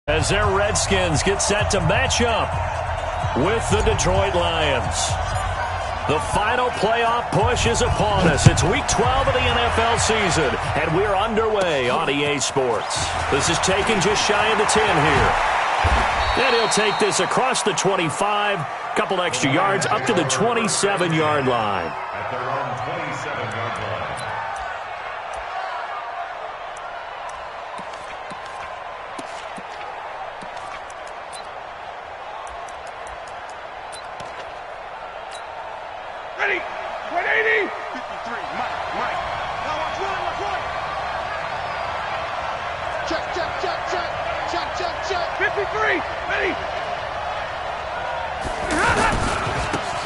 As their Redskins get set to match up with the Detroit Lions. The final playoff push is upon us. It's Week 12 of the NFL season, and we're underway on EA Sports. This is taken just shy of the 10 here. And he'll take this across the 25, couple extra yards, up to the 27-yard line. At their own 27-yard line. Ready, 180. 53, Mike. Now watch one. Check. 53, ready.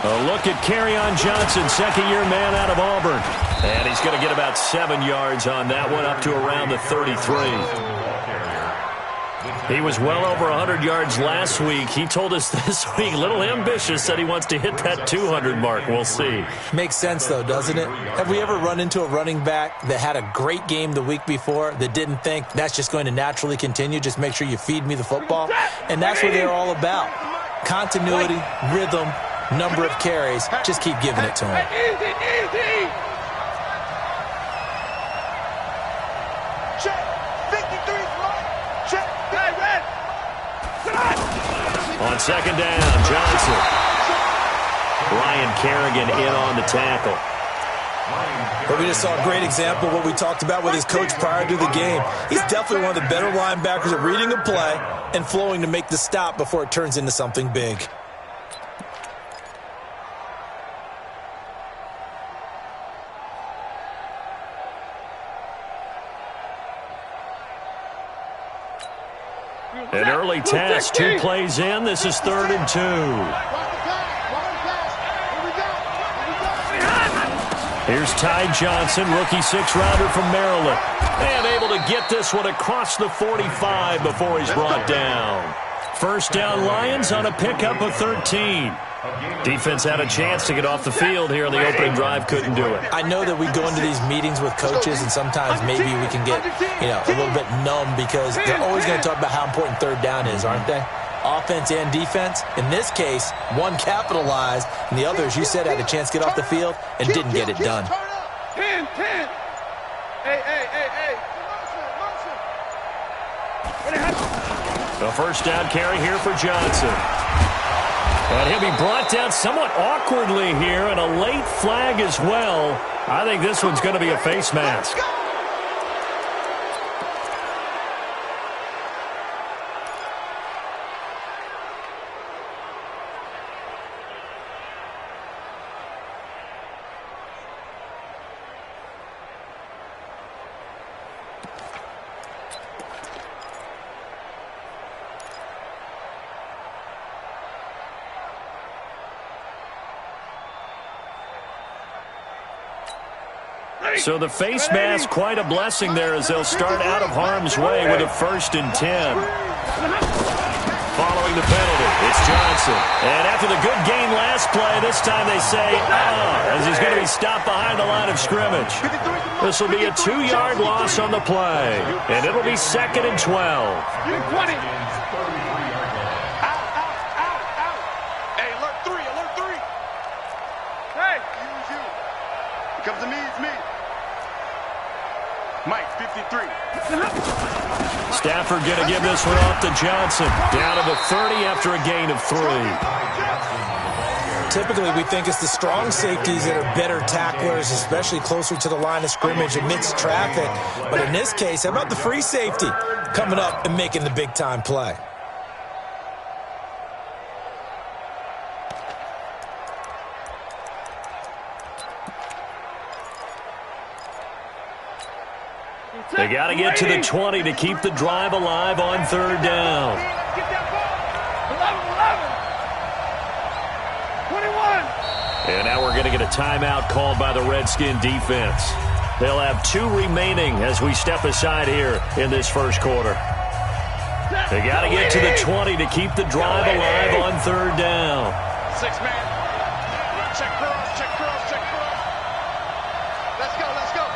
A look at Kerryon Johnson, second-year man out of Auburn. And he's going to get about 7 yards on that one, up to around the 33. He was well over 100 yards last week. He told us this week, a little ambitious, said he wants to hit that 200 mark. We'll see. Makes sense, though, doesn't it? Have we ever run into a running back that had a great game the week before that didn't think that's just going to naturally continue? Just make sure you feed me the football. And that's what they're all about. Continuity, rhythm, number of carries. Just keep giving it to him. Easy. Check. 53, Mike. Check. Red. On second down, Johnson. Ryan Kerrigan in on the tackle. But we just saw a great example of what we talked about with his coach prior to the game. He's definitely one of the better linebackers at reading a play and flowing to make the stop before it turns into something big. An early test, 2 plays in. This is 3rd and 2. Here's Ty Johnson, rookie 6th-rounder from Maryland. And able to get this one across the 45 before he's brought down. First down, Lions on a pickup of 13. Defense had a chance to get off the field here on the opening drive, couldn't do it. I know that we go into these meetings with coaches, and sometimes maybe we can get, a little bit numb because they're always going to talk about how important 3rd down is, aren't they? Offense and defense. In this case, one capitalized, and the other, as you said, had a chance to get off the field and didn't get it done. 10. Hey. The first down carry here for Johnson. And he'll be brought down somewhat awkwardly here, and a late flag as well. I think this one's going to be a face mask. So the face mask, quite a blessing there as they'll start out of harm's way with a 1st and 10. Following the penalty, it's Johnson. And after the good gain last play, this time they say, as he's going to be stopped behind the line of scrimmage. This will be a 2-yard loss on the play, and it'll be 2nd and 12. Out. Hey, alert 3. Hey. Here comes to me, it's me. Mike, 53. Stafford going to give this one off to Johnson. Down to the 30 after a gain of 3. Typically, we think it's the strong safeties that are better tacklers, especially closer to the line of scrimmage amidst traffic. But in this case, how about the free safety coming up and making the big-time play? They got to get to the 20 to keep the drive alive on 3rd down. Get that ball. 11. 21. And now we're going to get a timeout called by the Redskin defense. They'll have 2 remaining as we step aside here in this first quarter. They got to get to the 20 to keep the drive alive on 3rd down. 6-man. Check cross. Let's go.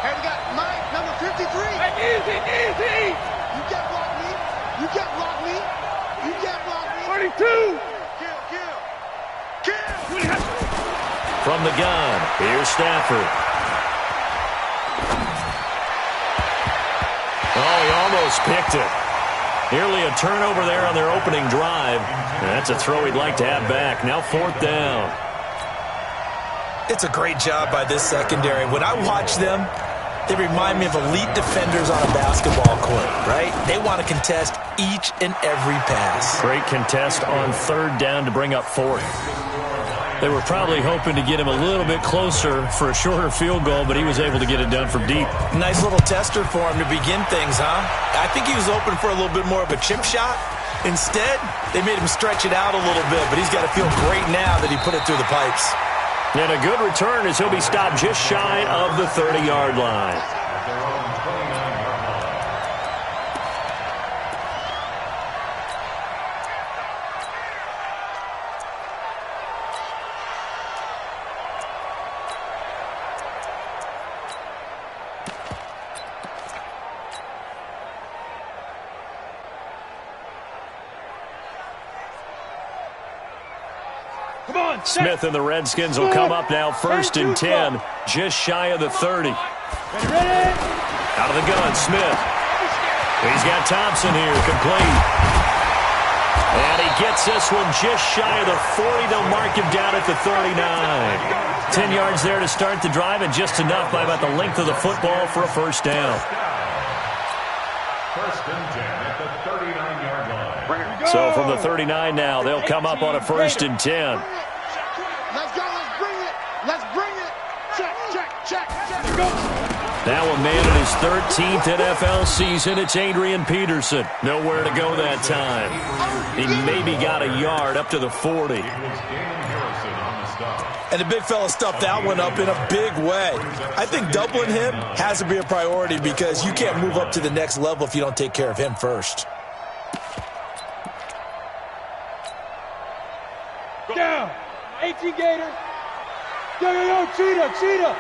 Hey, we got Mike, number 53. Hey, easy. You can't block me. Here's Stafford. Oh, he almost picked it. Nearly a turnover there on their opening drive. And that's a throw he'd like to have back. Now 4th down. It's a great job by this secondary. When I watch them, they remind me of elite defenders on a basketball court, right? They want to contest each and every pass. Great contest on 3rd down to bring up 4th. They were probably hoping to get him a little bit closer for a shorter field goal, but he was able to get it done from deep. Nice little tester for him to begin things, huh? I think he was open for a little bit more of a chip shot. Instead, they made him stretch it out a little bit, but he's got to feel great now that he put it through the pipes. And a good return as he'll be stopped just shy of the 30-yard line. Smith and the Redskins will come up now 1st and 10, just shy of the 30. Out of the gun, Smith. He's got Thompson here, complete. And he gets this one just shy of the 40. They'll mark him down at the 39. 10 yards there to start the drive, and just enough by about the length of the football for a 1st down. 1st and 10 at the 39-yard line. So from the 39 now, they'll come up on a 1st and 10. Let's go. Let's bring it. Let's bring it. Check. Go. Now a man in his 13th NFL season, it's Adrian Peterson. Nowhere to go that time. He maybe got a yard up to the 40. And the big fella stuffed that one up in a big way. I think doubling him has to be a priority because you can't move up to the next level if you don't take care of him first. Down. 18 Gator. Yo, Cheetah.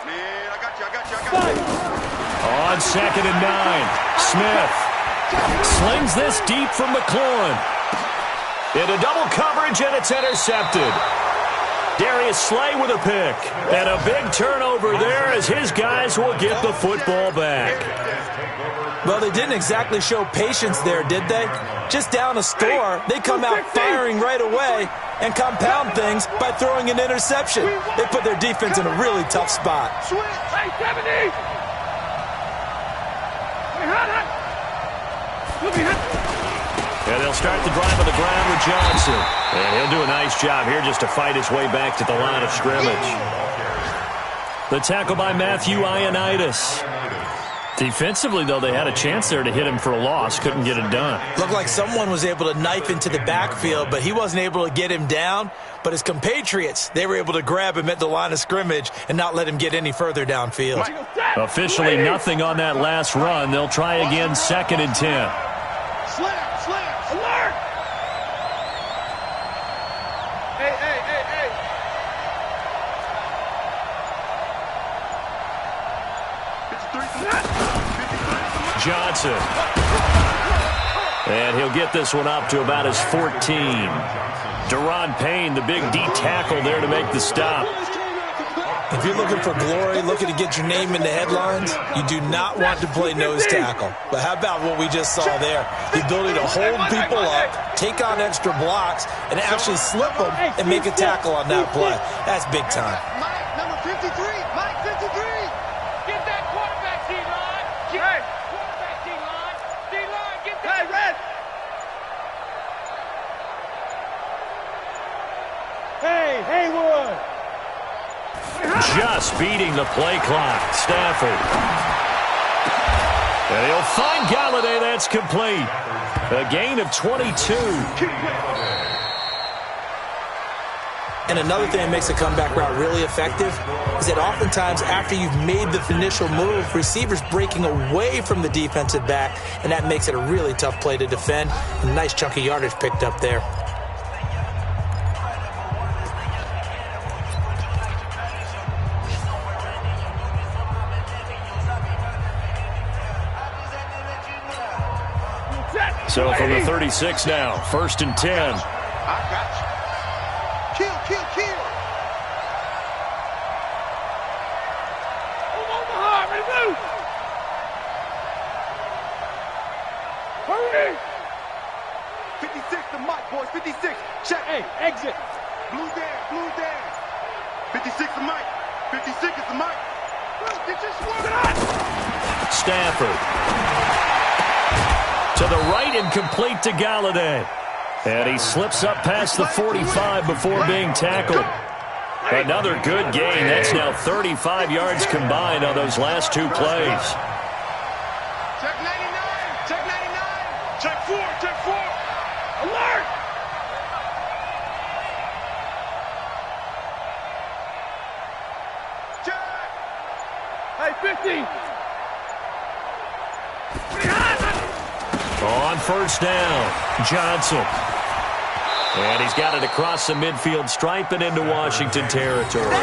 Man, I got you. On 2nd and 9, Smith slings this deep from McLaurin. Into double coverage, and it's intercepted. Darius Slay with a pick. And a big turnover there as his guys will get the football back. Well, they didn't exactly show patience there, did they? Just down a score, they come out firing right away and compound things by throwing an interception. They put their defense in a really tough spot. Hey, 70! And they'll start the drive on the ground with Johnson. And he'll do a nice job here just to fight his way back to the line of scrimmage. The tackle by Matthew Ioannidis. Defensively, though, they had a chance there to hit him for a loss. Couldn't get it done. Looked like someone was able to knife into the backfield, but he wasn't able to get him down. But his compatriots, they were able to grab him at the line of scrimmage and not let him get any further downfield. Officially nothing on that last run. They'll try again 2nd and 10. Slam, alert! Hey. Johnson. And he'll get this one up to about his 14. Deron Payne, the big D tackle there to make the stop. If you're looking for glory, looking to get your name in the headlines, you do not want to play nose tackle. But how about what we just saw there? The ability to hold people up, take on extra blocks, and actually slip them and make a tackle on that play. That's big time. Mike, number 53. Mike, 53. Get that quarterback, D-line. Quarterback, D-line. D-line, get that. Hey, Red. Hey, Haywood. Just beating the play clock. Stafford. And he'll find Galladay. That's complete. A gain of 22. And another thing that makes a comeback route really effective is that oftentimes after you've made the initial move, receivers breaking away from the defensive back, and that makes it a really tough play to defend. A nice chunk of yardage picked up there. So from the 36 now, 1st and 10. I got you. Kill. 56 is Mike. 56 is the Mike. Get your sword on. Stafford. To the right and complete to Galladay. And he slips up past the 45 before being tackled. Another good gain. That's now 35 yards combined on those last two plays. Check 99. Check 99. Check 4. Check 4. Alert. Check. Hey, 50. On first down, Johnson. And he's got it across the midfield stripe and into Washington territory.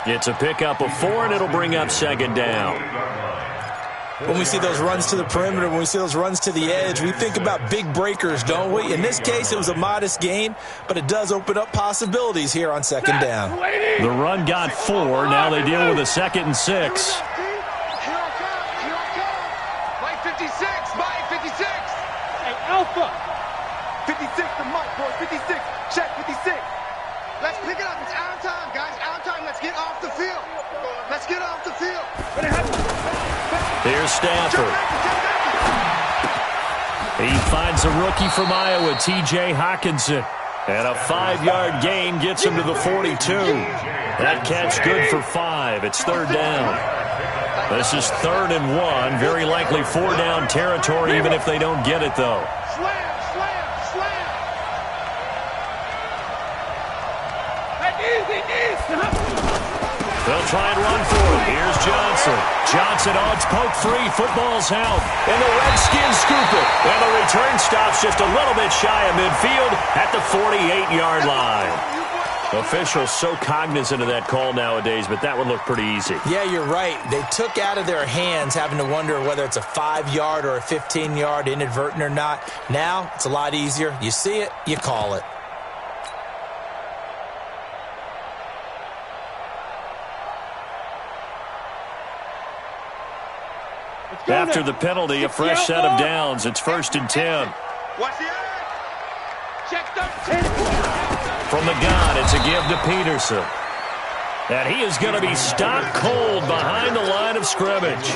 It's a pickup of 4, and it'll bring up second down. When we see those runs to the perimeter, when we see those runs to the edge, we think about big breakers, don't we? In this case, it was a modest gain, but it does open up possibilities here on second down. The run got 4. Now they deal with a 2nd and 6. Mike 56. Mike 56. Hey, Alpha. 56 to Mike, boy. 56. Check 56. Let's pick it up. It's our time, guys. Our time. Let's get off the field. Let's get off the field. Here's Stafford. He finds a rookie from Iowa, T.J. Hockenson. And a 5-yard gain gets him to the 42. That catch good for 5. It's third down. This is 3rd and 1. Very likely 4-down territory, even if they don't get it, though. Slam, slam, slam. They'll try and run for it. Here's Johnson. Johnson on its poke free. Football's out. And the Redskins scoop it. And the return stops just a little bit shy of midfield at the 48-yard line. Officials so cognizant of that call nowadays, but that would look pretty easy. Yeah, you're right. They took out of their hands having to wonder whether it's a 5-yard or a 15-yard, inadvertent or not. Now, it's a lot easier. You see it, you call it. After the penalty, a fresh set of downs. It's 1st and 10. Watch the edge. Check 13. From the gun, it's a give to Peterson. And he is going to be stopped cold behind the line of scrimmage.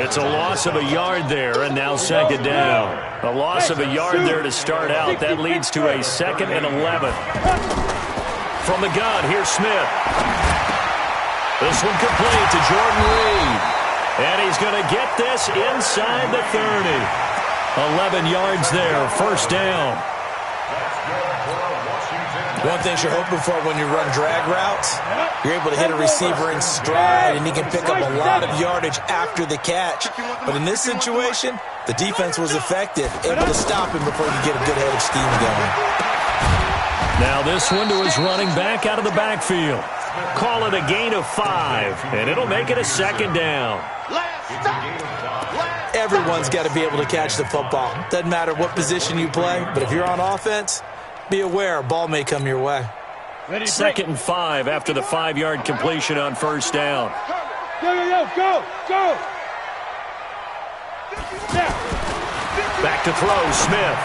It's a loss of a yard there, and now second down. A loss of a yard there to start out. That leads to a 2nd and 11. From the gun, here's Smith. This one complete to Jordan Reed. And he's going to get this inside the 30. 11 yards there, first down. One thing you're hoping for when you run drag routes, you're able to hit a receiver in stride, and he can pick up a lot of yardage after the catch. But in this situation, the defense was effective, able to stop him before you get a good head of steam going. Now this one to his running back out of the backfield. Call it a gain of 5, and it'll make it a second down. Everyone's got to be able to catch the football. Doesn't matter what position you play, but if you're on offense, be aware a ball may come your way. 2nd and 5 after the 5-yard completion on first down. Go. Back to throw, Smith.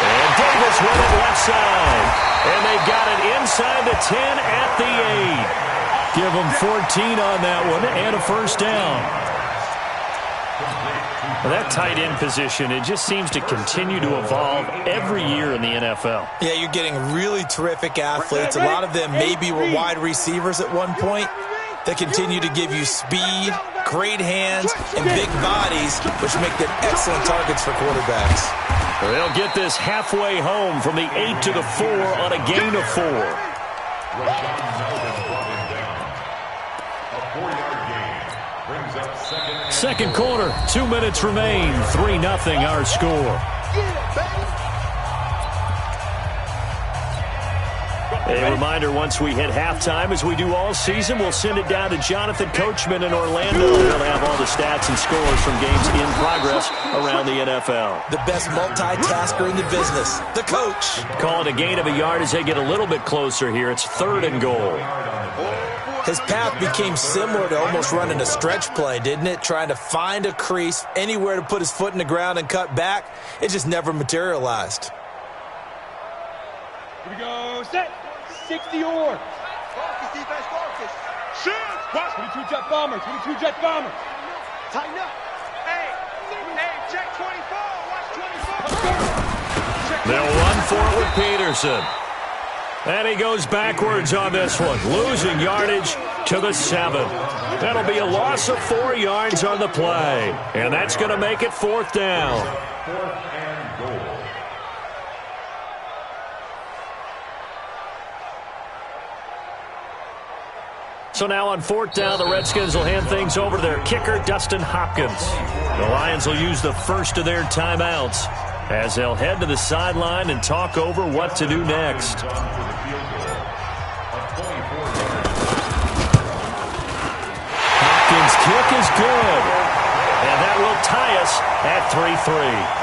And Davis went it left side. And they got it inside the 10 at the 8. Give them 14 on that one and a first down. Well, that tight end position, it just seems to continue to evolve every year in the NFL. Yeah, you're getting really terrific athletes. A lot of them maybe were wide receivers at one point. They continue to give you speed, great hands, and big bodies, which make them excellent targets for quarterbacks. They'll get this halfway home from the 8 to the 4 on a gain of 4. Second quarter, 2 minutes remain. 3-0 our score. A reminder, once we hit halftime, as we do all season, we'll send it down to Jonathan Coachman in Orlando. He'll have all the stats and scores from games in progress around the NFL. The best multitasker in the business, the coach. Call it a gain of a yard as they get a little bit closer here. It's 3rd and goal. His path became similar to almost running a stretch play, didn't it? Trying to find a crease, anywhere to put his foot in the ground and cut back. It just never materialized. Here we go. Set. 60 or Focus, defense, focus. Shoot! Watch. 22 jet bombers. 22 jet bombers. Tighten up. Hey, check 24. Watch 24. They'll run for it with Peterson. And he goes backwards on this one, losing yardage to the 7. That'll be a loss of 4 yards on the play. And that's going to make it 4th down. 4th and goal. So now on 4th down, the Redskins will hand things over to their kicker, Dustin Hopkins. The Lions will use the first of their timeouts as they'll head to the sideline and talk over what to do next. Hopkins' kick is good, and that will tie us at 3-3.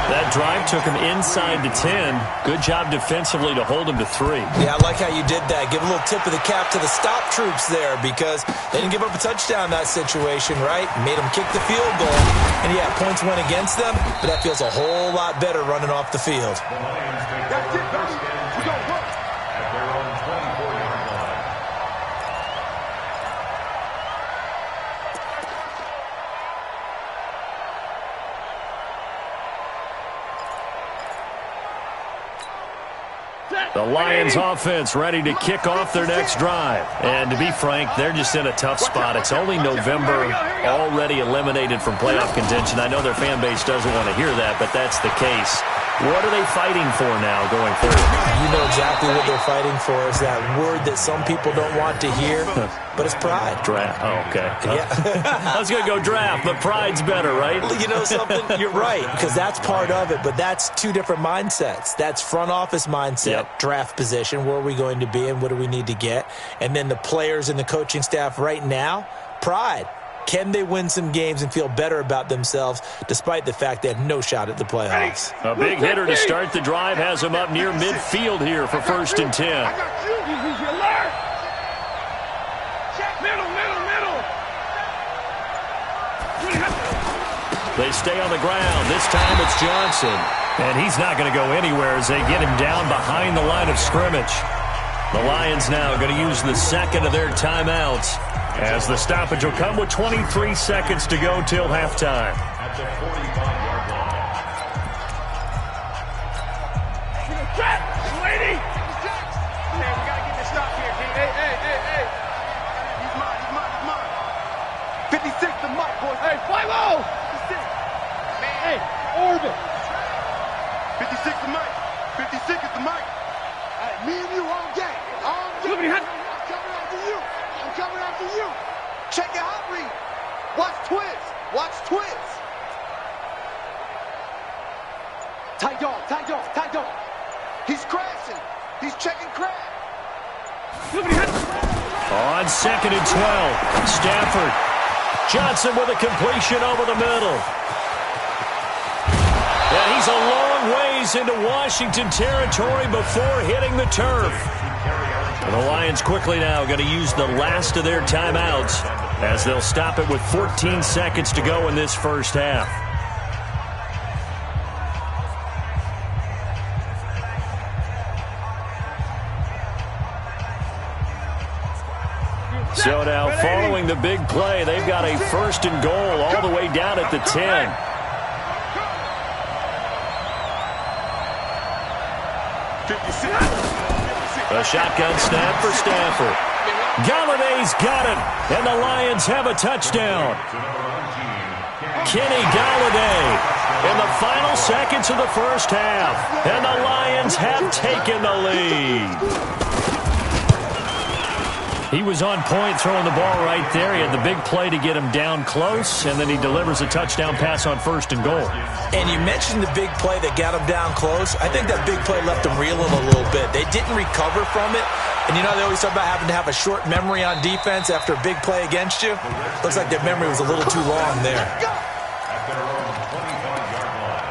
That drive took him inside the 10. Good job defensively to hold him to 3. Yeah, I like how you did that. Give a little tip of the cap to the stop troops there because they didn't give up a touchdown in that situation, right? Made them kick the field goal. And, yeah, points went against them, but that feels a whole lot better running off the field. That's it, baby. We go, work. At their own 24-yard line. The Lions offense ready to kick off their next drive. And to be frank, they're just in a tough spot. It's only November, already eliminated from playoff contention. I know their fan base doesn't want to hear that, but that's the case. What are they fighting for now going forward? You know exactly what they're fighting for is that word that some people don't want to hear, but it's pride. Draft. Oh, okay. Yeah. I was going to go draft, but pride's better, right? Well, you know something? You're right, because that's part of it, but that's two different mindsets. That's front office mindset, draft position, where are we going to be and what do we need to get? And then the players and the coaching staff right now, pride. Can they win some games and feel better about themselves despite the fact they have no shot at the playoffs? A big hitter to start the drive has him up near midfield here for 1st and 10. I got you. He's your alert. Check middle. They stay on the ground. This time it's Johnson. And he's not going to go anywhere as they get him down behind the line of scrimmage. The Lions now going to use the second of their timeouts as the stoppage will come with 23 seconds to go till halftime. At the 45-yard line. Check, lady. Hey, we got to get this stop here, kid. Hey. He's mine. 56 the mic, boys. Hey, fly low. 56. Man. Hey, orbit. 56 the mic. 56 is the mic. Hey, me and you all day. I'm coming after you. Check your hot read. Watch Twiz. Tight dog. He's crashing. He's checking crash. On 2nd and 12, Stafford. Johnson with a completion over the middle. And he's a long ways into Washington territory before hitting the turf. And the Lions quickly now going to use the last of their timeouts as they'll stop it with 14 seconds to go in this first half. So now following the big play, they've got a 1st and goal all the way down at the 10. A shotgun snap for Stafford. Galladay's got it, and the Lions have a touchdown. Kenny Galladay in the final seconds of the first half, and the Lions have taken the lead. He was on point throwing the ball right there. He had the big play to get him down close, and then he delivers a touchdown pass on 1st and goal. And you mentioned the big play that got him down close. I think that big play left him reeling a little bit. They didn't recover from it. And you know, they always talk about having to have a short memory on defense after a big play against you. Looks like their memory was a little too long there. At their own 25-yard line.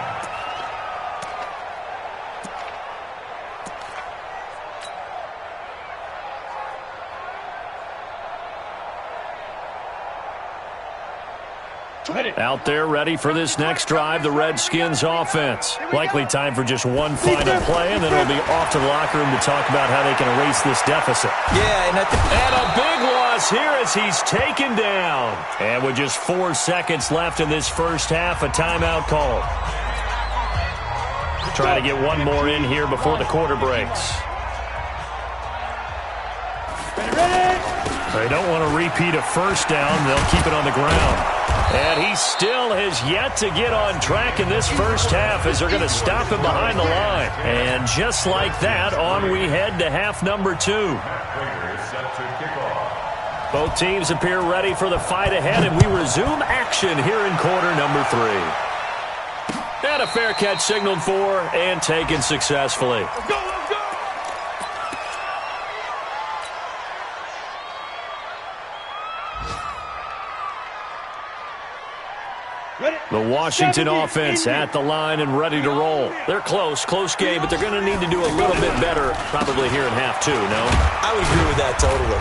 Out there ready for this next drive, the Redskins offense. Likely time for just one final play, and then it'll be off to the locker room to talk about how they can erase this deficit. Yeah, and a big loss here as he's taken down. And with just 4 seconds left in this first half, a timeout call. Try to get one more in here before the quarter breaks. They don't want to repeat a first down. They'll keep it on the ground. And he still has yet to get on track in this first half as they're going to stop him behind the line. And just like that, on we head to half number 2. Both teams appear ready for the fight ahead, and we resume action here in quarter number 3. And a fair catch signaled for and taken successfully. Let's go! The Washington offense at the line and ready to roll. They're close game, but they're going to need to do a little bit better probably here in half 2, no? I would agree with that totally.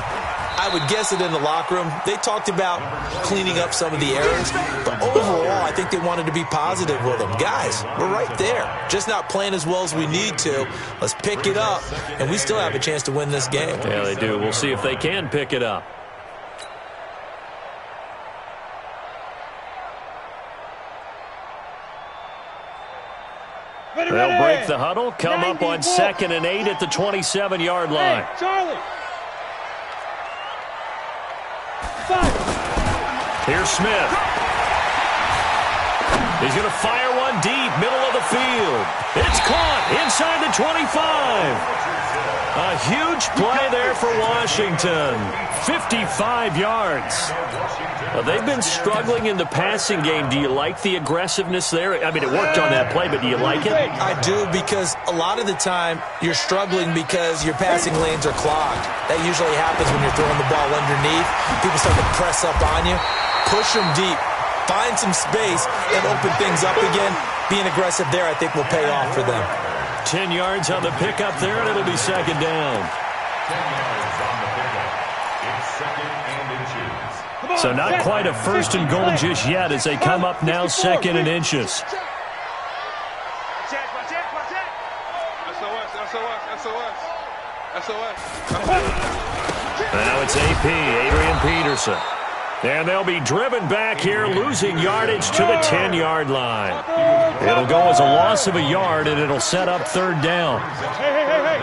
I would guess it in the locker room. They talked about cleaning up some of the errors, but overall, I think they wanted to be positive with them. Guys, we're right there. Just not playing as well as we need to. Let's pick it up, and we still have a chance to win this game. Yeah, they do. We'll see if they can pick it up. They'll break the huddle, come up on 2nd and 8 at the 27-yard line. Hey, Charlie. Here's Smith. He's going to fire one deep, middle of the field. It's caught inside the 25. A huge play there for Washington. 55 yards. Well, they've been struggling in the passing game. Do you like the aggressiveness there? I mean, it worked on that play, but do you like it? I do, because a lot of the time you're struggling because your passing lanes are clogged. That usually happens when you're throwing the ball underneath. People start to press up on you. Push them deep. Find some space and open things up again. Being aggressive there, I think, will pay off for them. 10 yards on the pickup there, and it'll be 2nd down. 10 yards on the pickup. It's 2nd and inches. So not quite a 1st and goal just yet as they come up now 2nd and inches. SOS. Now it's AP, Adrian Peterson. And they'll be driven back here, losing yardage to the 10-yard line. It'll go as a loss of a yard, and it'll set up 3rd down. Hey.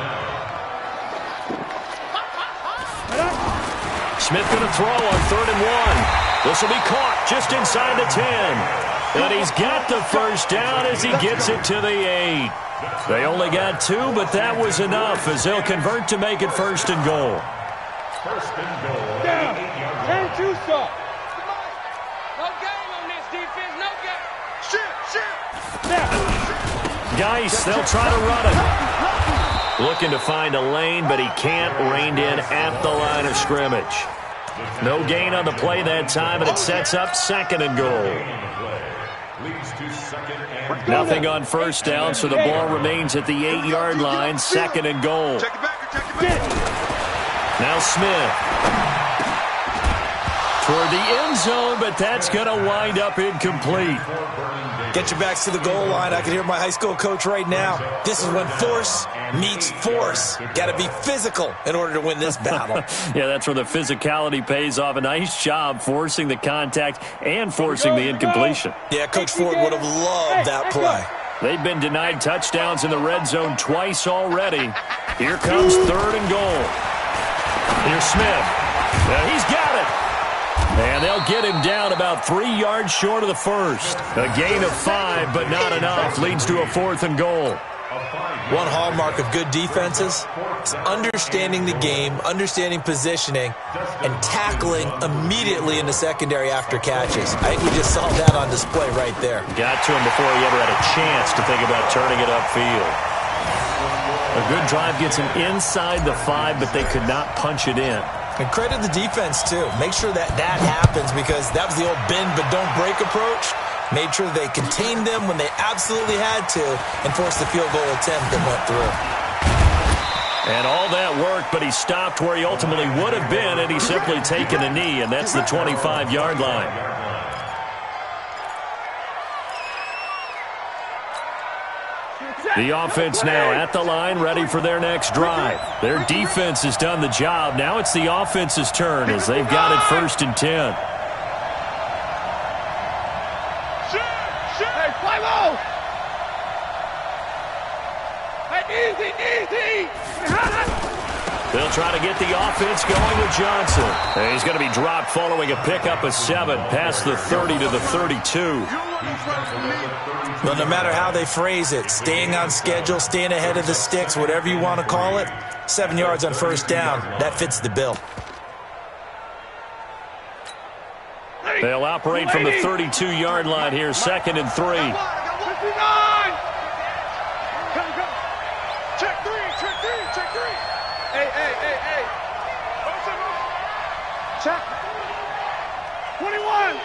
Smith going to throw on 3rd and 1. This will be caught just inside the 10. And he's got the first down as he gets it to the 8. They only got 2, but that was enough as they'll convert to make it 1st and goal. 1st and goal. Down. 10-2 stop. No game on this defense, no game. Shit. Geis, they'll try to run it. Looking to find a lane, but he can't. Reined in at the line of scrimmage. No gain on the play that time, and it sets up 2nd and goal. Nothing on 1st down, so the ball remains at the 8-yard line. 2nd and goal. Check it back. Now Smith. Toward the end zone, but that's going to wind up incomplete. Get your backs to the goal line. I can hear my high school coach right now. This is when force meets force. Got to be physical in order to win this battle. Yeah, that's where the physicality pays off. A nice job forcing the contact and forcing the incompletion. Yeah, Coach Ford would have loved that play. They've been denied touchdowns in the red zone twice already. Here comes 3rd and goal. Here's Smith. Now he's got it. And they'll get him down about 3 yards short of the 1st. A gain of 5, but not enough. Leads to a 4th and goal. One hallmark of good defenses is understanding the game, understanding positioning, and tackling immediately in the secondary after catches. I think we just saw that on display right there. Got to him before he ever had a chance to think about turning it upfield. A good drive gets him inside the 5, but they could not punch it in. And credit the defense, too. Make sure that happens, because that was the old bend but don't break approach. Made sure they contained them when they absolutely had to and forced the field goal attempt that went through. And all that worked, but he stopped where he ultimately would have been, and he simply taken a knee, and that's the 25-yard line. The offense now at the line, ready for their next drive. Their defense has done the job. Now it's the offense's turn as they've got it 1st and 10. Hey, 5-0. Hey, easy. They'll try to get the offense going with Johnson. And he's going to be dropped following a pickup of 7 past the 30 to the 32. Well, no matter how they phrase it, staying on schedule, staying ahead of the sticks, whatever you want to call it, 7 yards on 1st down, that fits the bill. They'll operate from the 32-yard line here, 2nd and 3. 59. Check 3. Hey. Check. 21.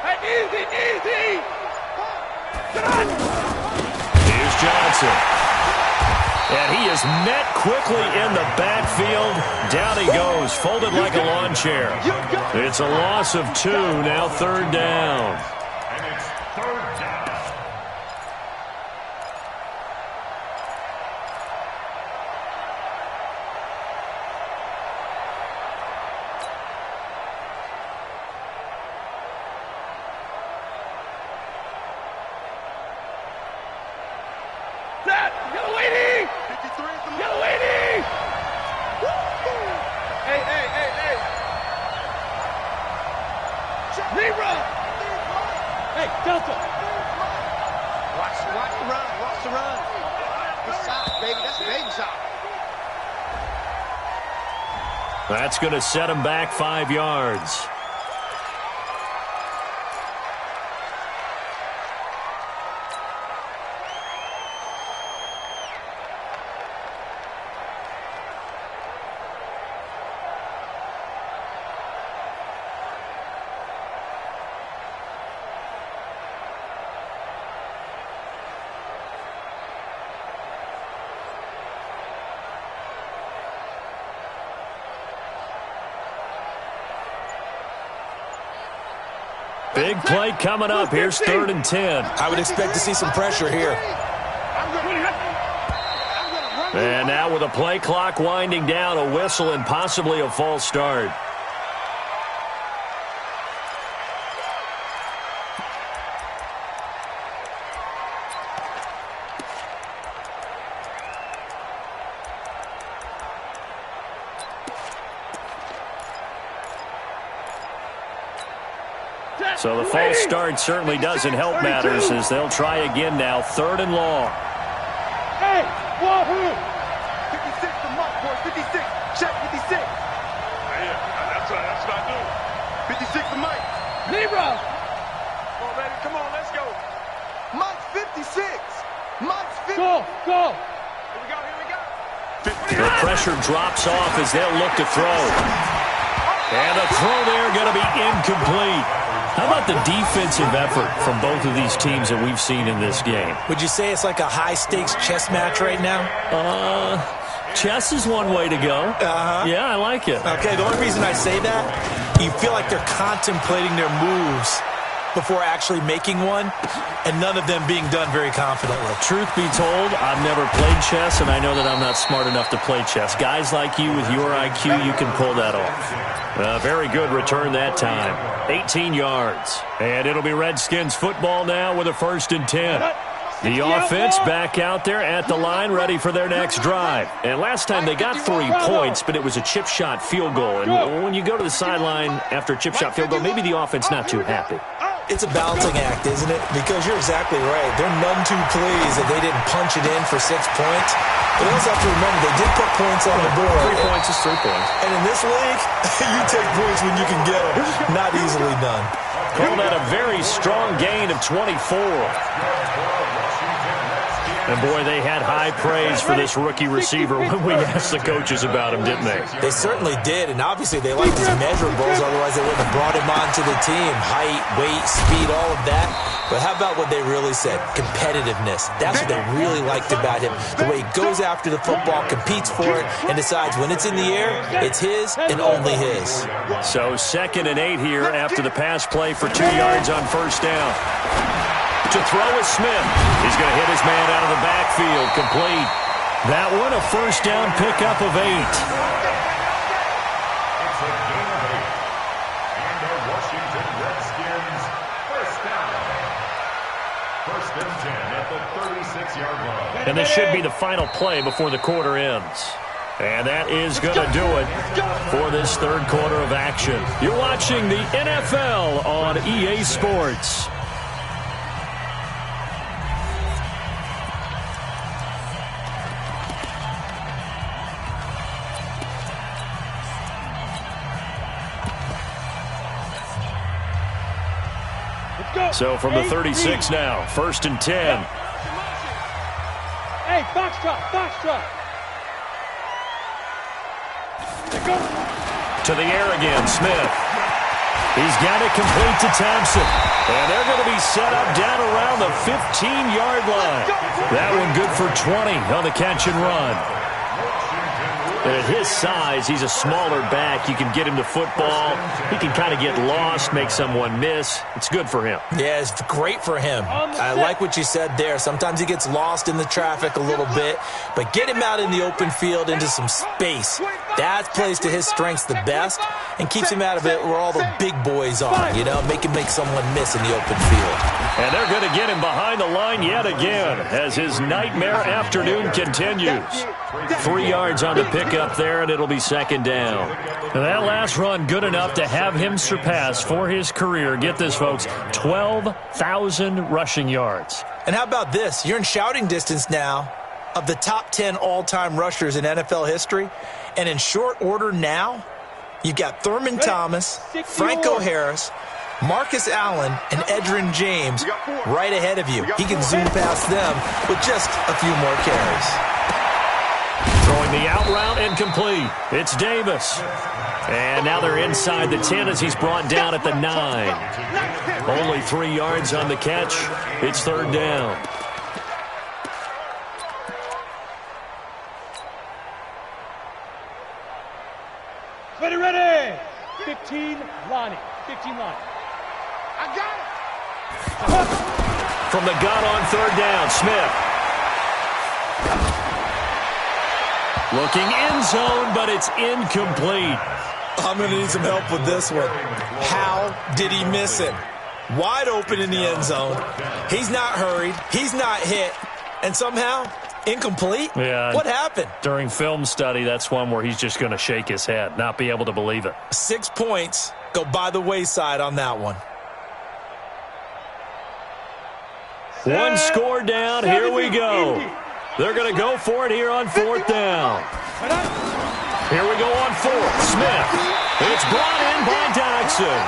Hey, easy. Here's Johnson. And he is met quickly in the backfield. Down he goes, folded like a lawn chair. It's a loss of 2, now 3rd down. And it's 3rd down. Hey, Delta. Watch the run. Good shot, baby. That's a baby shot. That's going to set him back 5 yards. Big play coming up. Here's 3rd and 10. I would expect to see some pressure here. And now with a play clock winding down, a whistle and possibly a false start. So the false start certainly doesn't help matters as they'll try again now. 3rd and long. Hey, Wahoo! 56 to Mark, boy. 56. Check 56. That's what I do. 56 to Mike. Libra! Come on, baby. Come on, let's go. Mike's 56. Mike's 50. Go! Here we go. The pressure drops off as they'll look to throw. And the throw there going to be incomplete. How about the defensive effort from both of these teams that we've seen in this game? Would you say it's like a high-stakes chess match right now? Chess is one way to go. Yeah, I like it. Okay, the only reason I say that, you feel like they're contemplating their moves before actually making one, and none of them being done very confidently. Truth be told, I've never played chess, and I know that I'm not smart enough to play chess. Guys like you with your IQ, you can pull that off. Very good return that time. 18 yards. And it'll be Redskins football now with a 1st and 10. The offense back out there at the line, ready for their next drive. And last time they got 3 points, but it was a chip shot field goal. And when you go to the sideline after a chip shot field goal, maybe the offense not too happy. It's a balancing act, isn't it? Because you're exactly right. They're none too pleased that they didn't punch it in for 6 points. But you also have to remember, they did put points on the board. 3 points is 3 points. And in this league, you take points when you can get them. Not easily done. Call that a very strong gain of 24. And, boy, they had high praise for this rookie receiver when we asked the coaches about him, didn't they? They certainly did, and obviously they liked his measurables. Otherwise, they wouldn't have brought him onto the team. Height, weight, speed, all of that. But how about what they really said? Competitiveness. That's what they really liked about him. The way he goes after the football, competes for it, and decides when it's in the air, it's his and only his. So 2nd and 8 here after the pass play for 2 yards on first down. To throw is Smith. He's going to hit his man out of the backfield. Complete. That one a first down pickup of 8. It's a gain of 8. And the Washington Redskins first down. 1st and 10 at the 36-yard line. And this should be the final play before the quarter ends. And that is going to do it for this 3rd quarter of action. You're watching the NFL on EA Sports. So from the 36 now, 1st and 10. Hey, box trot. To the air again, Smith. He's got it complete to Thompson. And they're going to be set up down around the 15-yard line. That one good for 20 on the catch and run. At his size, he's a smaller back. You can get him to football. He can kind of get lost, make someone miss. It's good for him. Yeah, it's great for him. I like what you said there. Sometimes he gets lost in the traffic a little bit, but get him out in the open field into some space. That plays to his strengths the best and keeps him out of it where all the big boys are, you know, make him make someone miss in the open field. And they're going to get him behind the line yet again as his nightmare afternoon continues. 3 yards on the pickup there, and it'll be 2nd down. And that last run good enough to have him surpass for his career, get this, folks, 12,000 rushing yards. And how about this? You're in shouting distance now of the top 10 all-time rushers in NFL history. And in short order now, you've got Thurman Thomas, Franco Harris, Marcus Allen, and Edgerrin James right ahead of you. He can zoom past them with just a few more carries. Throwing the out route and complete. It's Davis. And now they're inside the 10 as he's brought down at the 9. Only 3 yards on the catch. It's 3rd down. Ready. 15 Lonnie. I got it. From the gun on 3rd down, Smith. Looking end zone, but it's incomplete. I'm going to need some help with this one. How did he miss it? Wide open in the end zone. He's not hurried. He's not hit. And somehow, incomplete? Yeah. What happened? During film study, that's one where he's just going to shake his head, not be able to believe it. 6 points go by the wayside on that one. One score down. Here we go. They're going to go for it here on 4th down. Here we go on 4th. Smith. It's brought in by Dodson.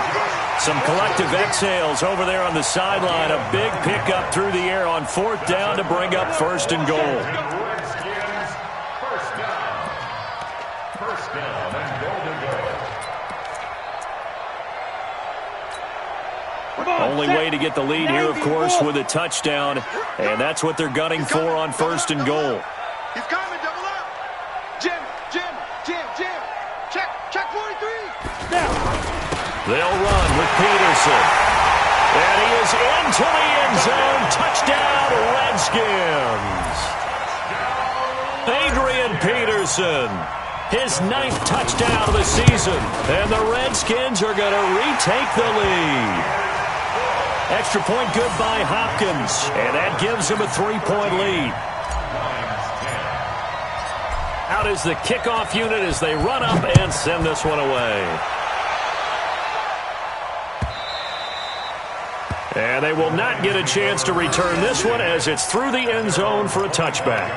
Some collective exhales over there on the sideline. A big pickup through the air on 4th down to bring up 1st and goal. Redskins first down. 1st down and goal to go. Only way to get the lead here, of course, with a touchdown. And that's what they're gunning for on 1st and goal. He's coming, double up. Jim. Check 43. They'll run with Peterson. And he is into the end zone. Touchdown, Redskins. Adrian Peterson. His 9th touchdown of the season. And the Redskins are going to retake the lead. Extra point good by Hopkins. And that gives him a 3-point lead. Out is the kickoff unit as they run up and send this one away. And they will not get a chance to return this one as it's through the end zone for a touchback.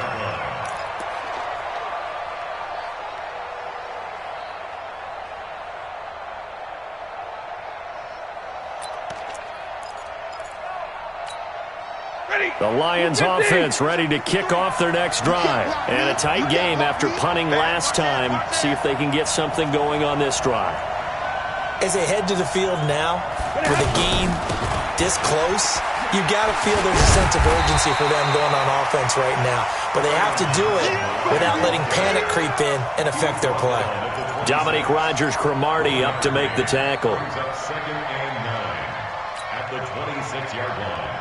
The Lions offense ready to kick off their next drive. And a tight game after punting last time. See if they can get something going on this drive. As they head to the field now for the game this close, you got to feel there's a sense of urgency for them going on offense right now. But they have to do it without letting panic creep in and affect their play. Dominique Rodgers-Cromartie up to make the tackle. Second and 9 at the 26-yard line.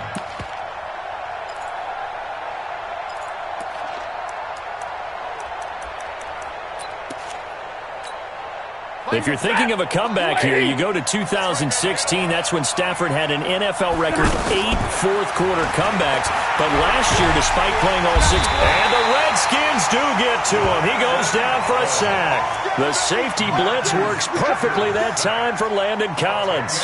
If you're thinking of a comeback here, you go to 2016. That's when Stafford had an NFL record 8 fourth-quarter comebacks. But last year, despite playing all 6, and the Redskins do get to him. He goes down for a sack. The safety blitz works perfectly that time for Landon Collins.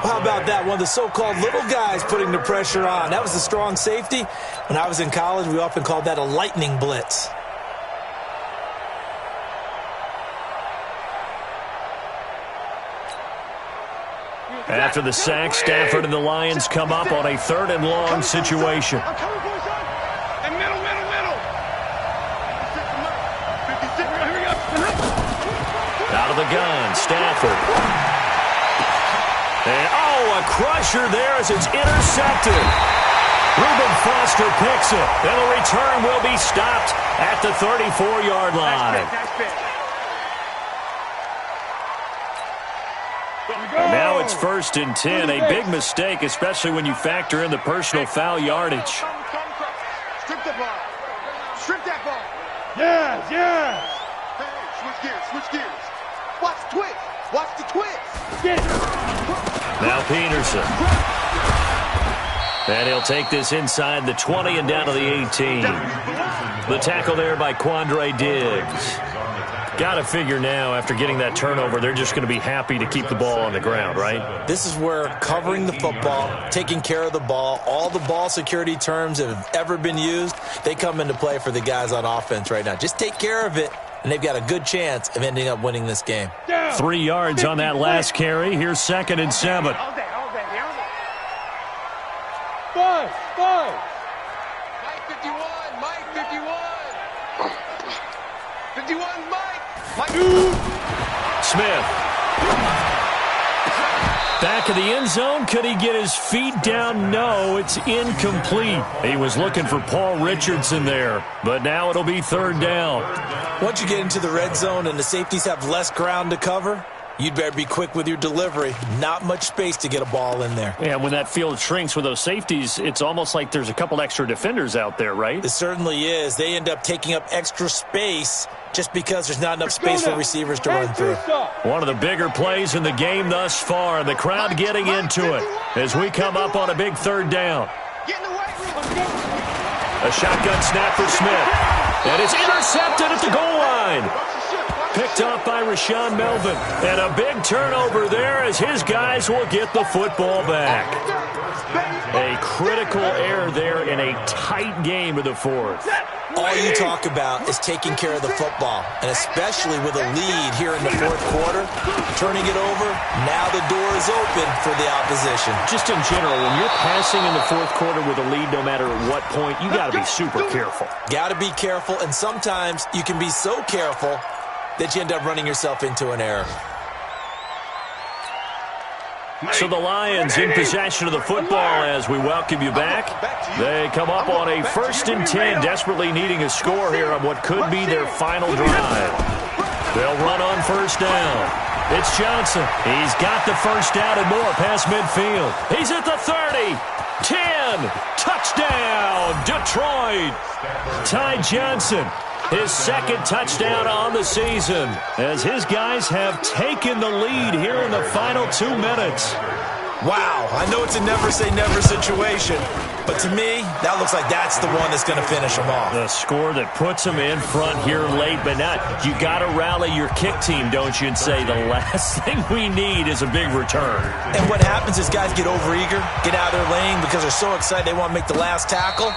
How about that? One of the so-called little guys putting the pressure on. That was the strong safety. When I was in college, we often called that a lightning blitz. After the sack, Stafford and the Lions come up on a 3rd and long situation. I'm coming for you, son. And middle. Here we go. Out of the gun, Stafford. And, a crusher there as it's intercepted. Reuben Foster picks it, and the return will be stopped at the 34-yard line. And now it's 1st and 10, a big mistake, especially when you factor in the personal foul yardage. Strip the ball. Strip that ball. Yes. Hey, switch gears. Watch the twist. Watch the twist. Get it. Now Peterson. And he'll take this inside the 20 and down to the 18. The tackle there by Quandre Diggs. Got to figure now, after getting that turnover, they're just going to be happy to keep the ball on the ground, right? This is where covering the football, taking care of the ball, all the ball security terms that have ever been used, they come into play for the guys on offense right now. Just take care of it, and they've got a good chance of ending up winning this game. 3 yards on that last carry. Here's 2nd and 7. All day. 5. Mike 51. Mike 51. 51, Mike. Smith. Back of the end zone. Could he get his feet down? No, it's incomplete. He was looking for Paul Richardson there, but now it'll be 3rd down. Once you get into the red zone and the safeties have less ground to cover, you'd better be quick with your delivery. Not much space to get a ball in there. Yeah, when that field shrinks with those safeties, it's almost like there's a couple extra defenders out there, right? It certainly is. They end up taking up extra space just because there's not enough space for receivers to run through. One of the bigger plays in the game thus far. The crowd getting into it as we come up on a big 3rd down. Get in the weight room. A shotgun snap for Smith. And it's intercepted at the goal line. Picked off by Rashaan Melvin. And a big turnover there as his guys will get the football back. A critical error there in a tight game of the 4th. All you talk about is taking care of the football, and especially with a lead here in the 4th quarter, turning it over, now the door is open for the opposition. Just in general, when you're passing in the 4th quarter with a lead, no matter at what point, you got to be super careful. Got to be careful, and sometimes you can be so careful that you end up running yourself into an error. So the Lions in possession of the football as we welcome you back. They come up on a 1st and 10, desperately needing a score here on what could be their final drive. They'll run on 1st down. It's Johnson. He's got the 1st down and more past midfield. He's at the 30. 10. Touchdown, Detroit. Ty Johnson. His 2nd touchdown on the season as his guys have taken the lead here in the final 2 minutes. Wow, I know it's a never-say-never situation, but to me, that looks like that's the one that's going to finish them off. The score that puts them in front here late, but not. You got to rally your kick team, don't you, and say the last thing we need is a big return. And what happens is guys get overeager, get out of their lane because they're so excited they want to make the last tackle.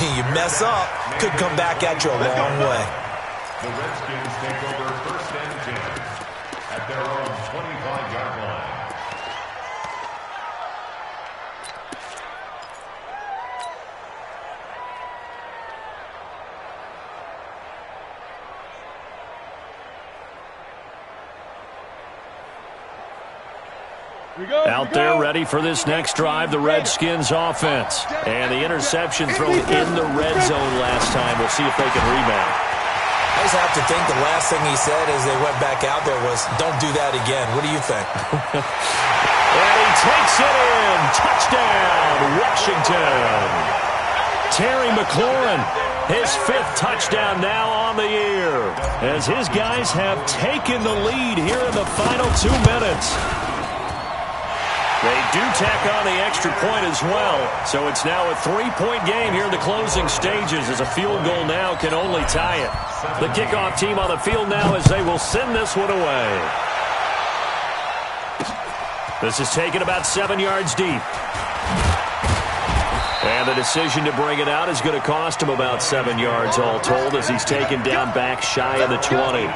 You mess up, could come back at you a long way. The Redskins take over 1st and 10 at their own 25-yard line. Out there ready for this next drive, the Redskins offense. And the interception thrown in the red zone last time. We'll see if they can rebound. I just have to think the last thing he said as they went back out there was, don't do that again. What do you think? And he takes it in. Touchdown, Washington. Terry McLaurin, his 5th touchdown now on the year, as his guys have taken the lead here in the final 2 minutes. They do tack on the extra point as well, so it's now a 3-point game here in the closing stages, as a field goal now can only tie it. The kickoff team on the field now as they will send this one away. This is taken about 7 yards deep. And the decision to bring it out is going to cost him about 7 yards all told, as he's taken down back shy of the 20.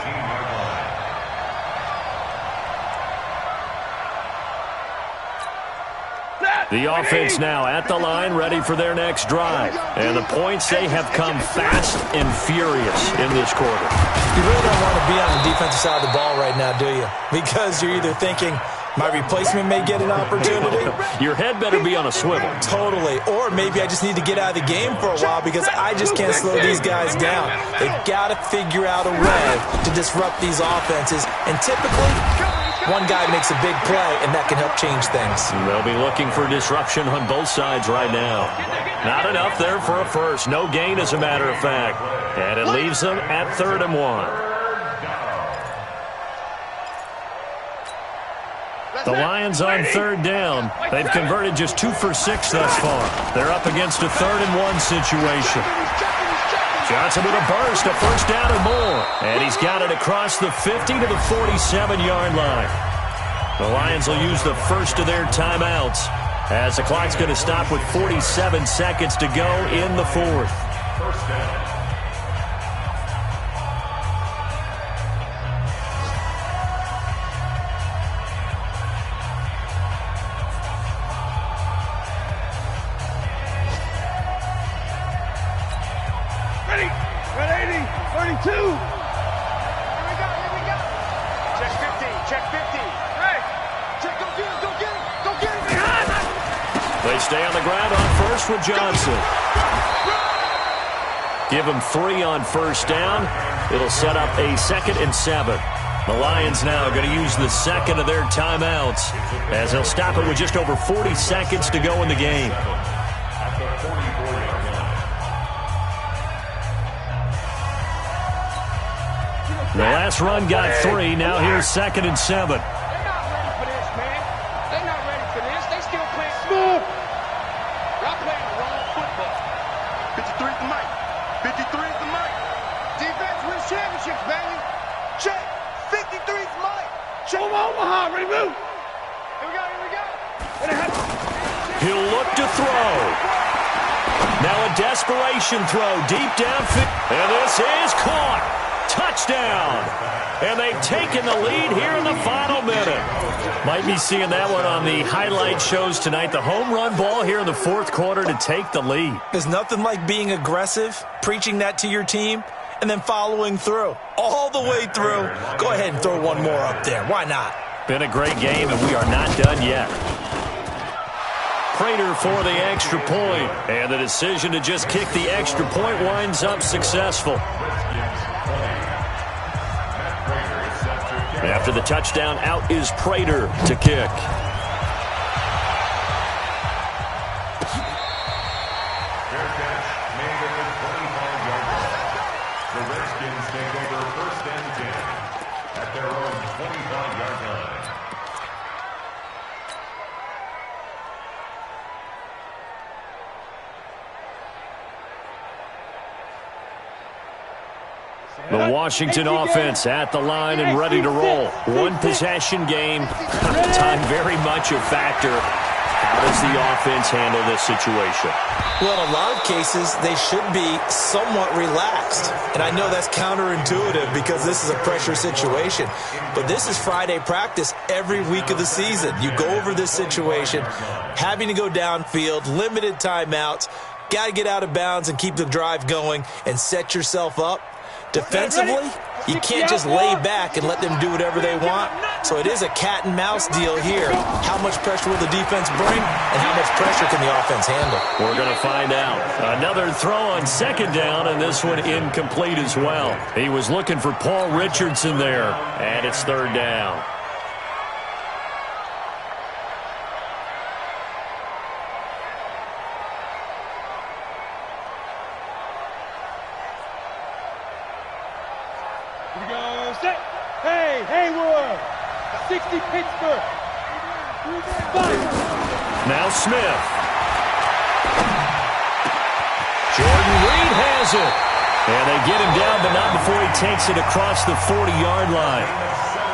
The offense now at the line, ready for their next drive. And the points, they have come fast and furious in this quarter. You really don't want to be on the defensive side of the ball right now, do you? Because you're either thinking, my replacement may get an opportunity. Your head better be on a swivel. Totally. Or maybe I just need to get out of the game for a while because I just can't slow these guys down. They've got to figure out a way to disrupt these offenses. And typically, one guy makes a big play, and that can help change things. They'll be looking for disruption on both sides right now. Not enough there for a first. No gain, as a matter of fact. And it leaves them at 3rd and 1. The Lions on 3rd down. They've converted just 2 for 6 thus far. They're up against a 3rd and 1 situation. Johnson with a burst, a first down and more. And he's got it across the 50 to the 47-yard line. The Lions will use the first of their timeouts, as the clock's going to stop with 47 seconds to go in the 4th. First down. Stay on the ground on first with Johnson. Give him 3 on first down. It'll set up a 2nd and 7. The Lions now going to use the second of their timeouts, as they'll stop it with just over 40 seconds to go in the game. The last run got 3. Now here's 2nd and 7. Omaha, ready, move. Here we go. He'll look to throw. Now a desperation throw deep downfield. And this is caught. Touchdown. And they've taken the lead here in the final minute. Might be seeing that one on the highlight shows tonight. The home run ball here in the 4th quarter to take the lead. There's nothing like being aggressive, preaching that to your team, and then following through. All the way through. Go ahead and throw one more up there. Why not? Been a great game, and we are not done yet. Prater for the extra point. And the decision to just kick the extra point winds up successful. After the touchdown, out is Prater to kick. The Washington offense at the line and ready to roll. One possession game. Time very much a factor. How does the offense handle this situation? Well, in a lot of cases, they should be somewhat relaxed. And I know that's counterintuitive because this is a pressure situation. But this is Friday practice every week of the season. You go over this situation, having to go downfield, limited timeouts, got to get out of bounds and keep the drive going and set yourself up Defensively, you can't just lay back and let them do whatever they want. So it is a cat and mouse deal here. How much pressure will the defense bring, and how much pressure can the offense handle? We're going to find out. Another throw on second down, and this one incomplete as well. He was looking for Paul Richardson there, and it's third down. Here we go, set. Hey, Haywood. 60 Pittsburgh. Now Smith. Jordan Reed has it. And they get him down, but not before he takes it across the 40-yard line.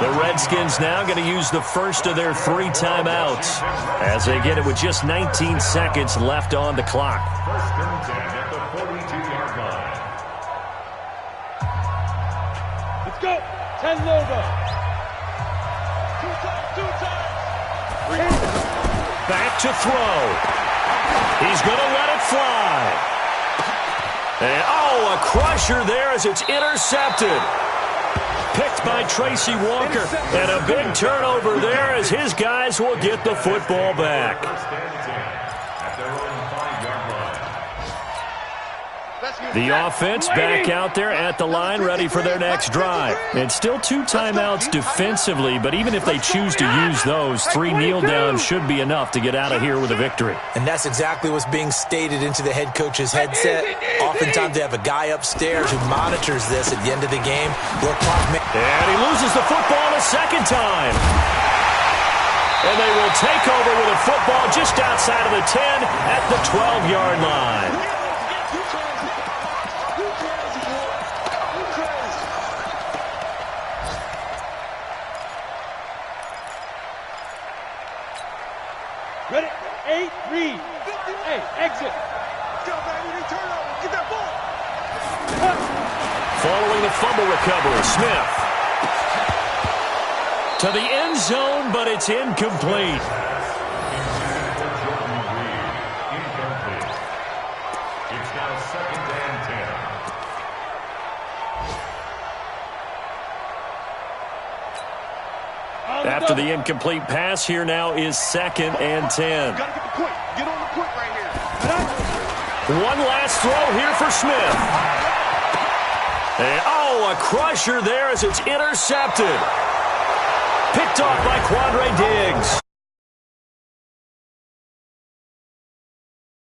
The Redskins now going to use the first of their 3 timeouts as they get it with just 19 seconds left on the clock. First and 10 at the 42-yard line. Let's go. 10 Lobo. Two times. Back to throw. He's going to let it fly. And, a crusher there as it's intercepted. Picked by Tracy Walker. And a big turnover there as his guys will get the football back. First and 10 at their own 5-yard line. The offense back out there at the line, ready for their next drive. It's still 2 timeouts defensively, but even if they choose to use those, 3 kneel downs should be enough to get out of here with a victory. And that's exactly what's being stated into the head coach's headset. Oftentimes they have a guy upstairs who monitors this at the end of the game. And he loses the football a second time. And they will take over with a football just outside of the 10 at the 12-yard line. Ready? 8, read. Hey, exit. Go, baby. Turnover. Get that ball. Following the fumble recovery, Smith. To the end zone, but it's incomplete. Jordan Reed, incomplete. It's now second and 10. After the incomplete pass, here now is second and 10. Gotta get the point. Get on the point right here. One last throw here for Smith. And, a crusher there as it's intercepted. Picked off by Quandre Diggs.